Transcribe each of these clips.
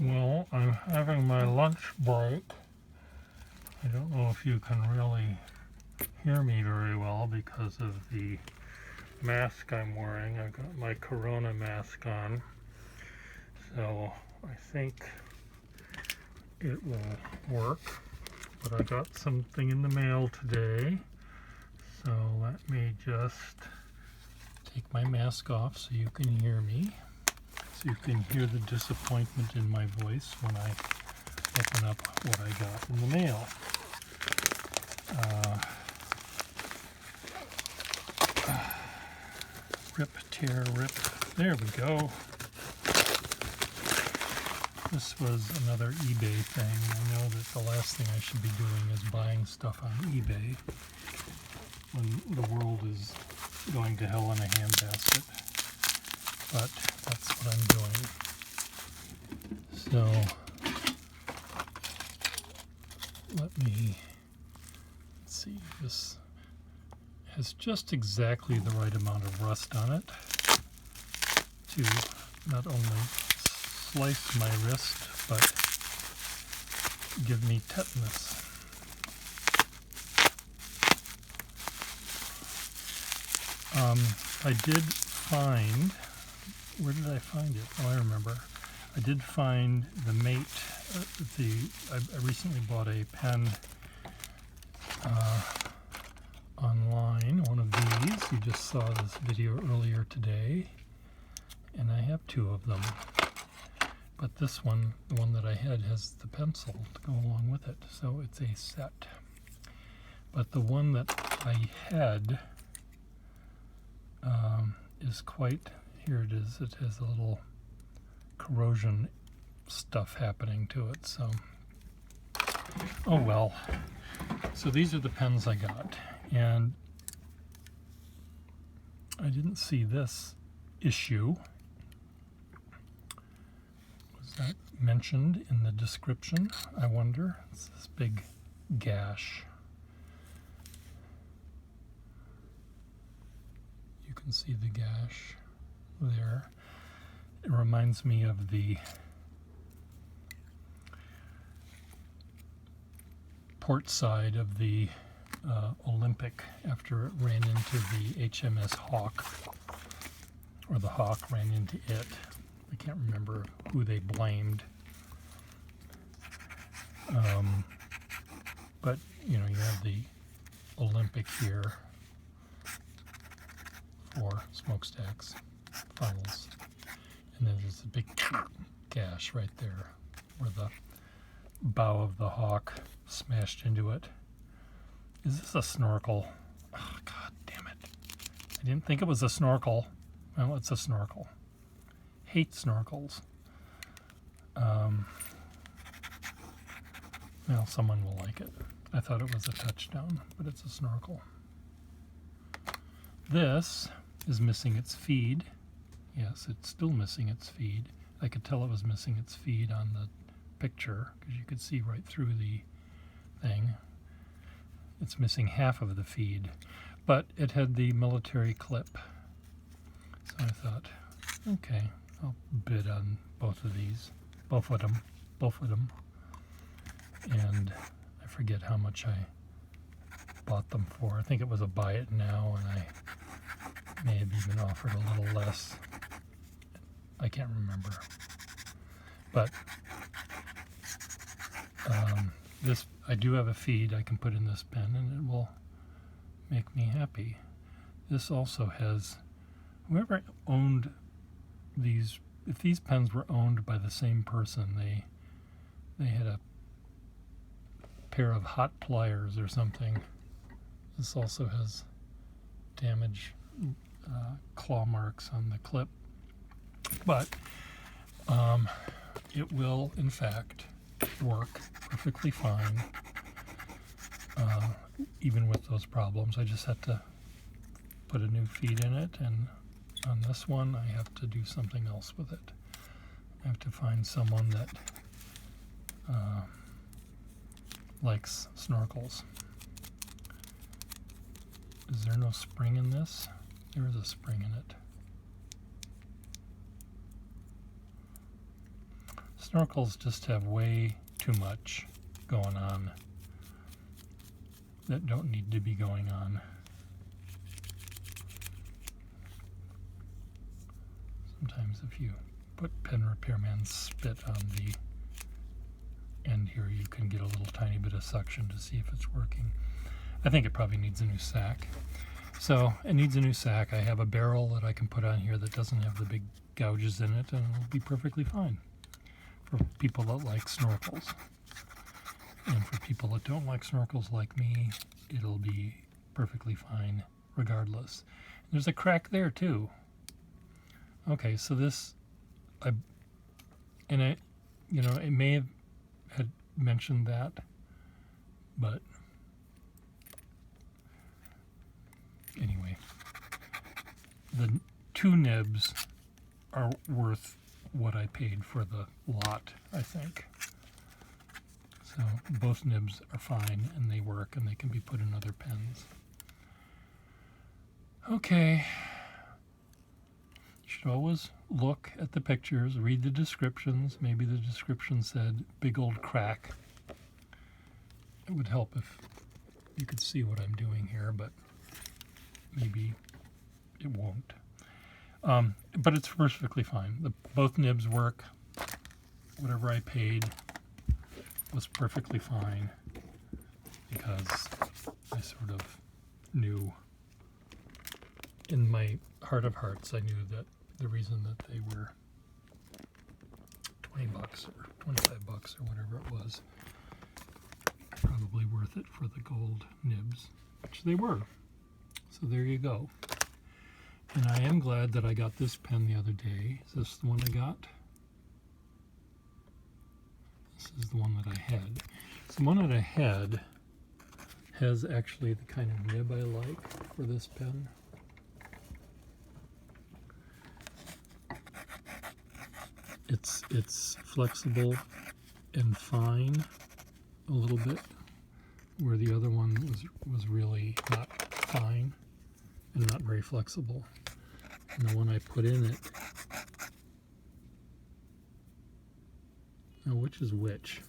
Well, I'm having my lunch break. I don't know if you can really hear me very well because of the mask I'm wearing. I've got my Corona mask on, so I think it will work. But I got something in the mail today, so let me just take my mask off so you can hear me, so you can hear the disappointment in my voice when I open up what I got in the mail. Rip, tear, rip. There we go. This was another eBay thing. I know that the last thing I should be doing is buying stuff on eBay when the world is going to hell in a handbasket. But that's what I'm doing. So let me see. This has just exactly the right amount of rust on it to not only slice my wrist, but give me tetanus. I did find, where did I find it? Oh, I remember. I did find the mate. I recently bought a pen online, one of these. You just saw this video earlier today, and I have two of them. But this one, the one that I had, has the pencil to go along with it, so it's a set. But the one that I had is quite, here it is, it has a little corrosion stuff happening to it, so oh well. So these are the pens I got, and I didn't see this issue. Was that mentioned in the description? I wonder. It's this big gash. You can see the gash there. It reminds me of the port side of the Olympic after it ran into the HMS Hawk, or the Hawk ran into it. I can't remember who they blamed. But, you know, you have the Olympic here for smokestacks, funnels, and then there's a big gash right there where the bow of the Hawk smashed into it. Is this a snorkel? Oh, God damn it. I didn't think it was a snorkel. Well, it's a snorkel. Hate snorkels. Well, someone will like it. I thought it was a touchdown, but it's a snorkel. This is missing its feed. Yes, it's still missing its feed. I could tell it was missing its feed on the picture because you could see right through the thing. It's missing half of the feed, but it had the military clip. So I thought, okay, I'll bid on both of these, both of them. And I forget how much I bought them for. I think it was a buy it now, and I may have even offered a little less. I can't remember. But this, I do have a feed I can put in this pen, and it will make me happy. This also has, whoever owned these, if these pens were owned by the same person, they had a pair of hot pliers or something. This also has damage, claw marks on the clip, but it will in fact work perfectly fine, even with those problems. I just had to put a new feed in it, and on this one I have to do something else with it. I have to find someone that likes snorkels. Is there no spring in this? There is a spring in it. snorkels just have way too much going on that don't need to be going on. Sometimes if you put pen repairman's spit on the end here, you can get a little tiny bit of suction to see if it's working. I think it probably needs a new sack. So it needs a new sack. I have a barrel that I can put on here that doesn't have the big gouges in it, and it'll be perfectly fine for people that like snorkels. And for people that don't like snorkels like me, it'll be perfectly fine regardless. There's a crack there too. Okay, so this, it may have had mentioned that, but anyway, the 2 nibs are worth what I paid for the lot, I think. So both nibs are fine and they work and they can be put in other pens. Okay. You should always look at the pictures, read the descriptions. Maybe the description said big old crack. It would help if you could see what I'm doing here, but maybe it won't. But it's perfectly fine. Both nibs work. Whatever I paid was perfectly fine because I sort of knew in my heart of hearts, I knew that the reason that they were $20 or $25 or whatever it was, probably worth it for the gold nibs, which they were. So there you go. And I am glad that I got this pen the other day. Is this the one I got? This is the one that I had. So the one that I had has actually the kind of nib I like for this pen. It's flexible and fine a little bit, where the other one was really not fine and not very flexible. And the one I put in it, now which is which?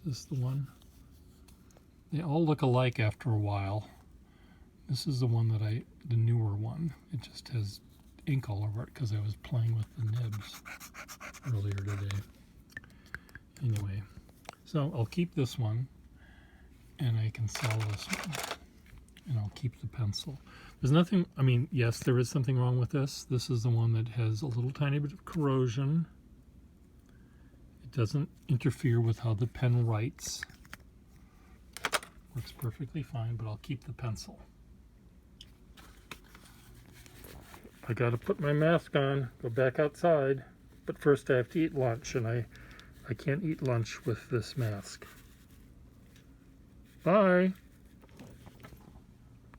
Is this the one? They all look alike after a while. This is the one that the newer one. It just has ink all over it because I was playing with the nibs earlier today. Anyway, so I'll keep this one and I can sell this one and I'll keep the pencil. There's nothing, I mean, yes, there is something wrong with this. This is the one that has a little tiny bit of corrosion. It doesn't interfere with how the pen writes. Works perfectly fine, but I'll keep the pencil. I gotta put my mask on, go back outside, but first I have to eat lunch, and I can't eat lunch with this mask. Bye!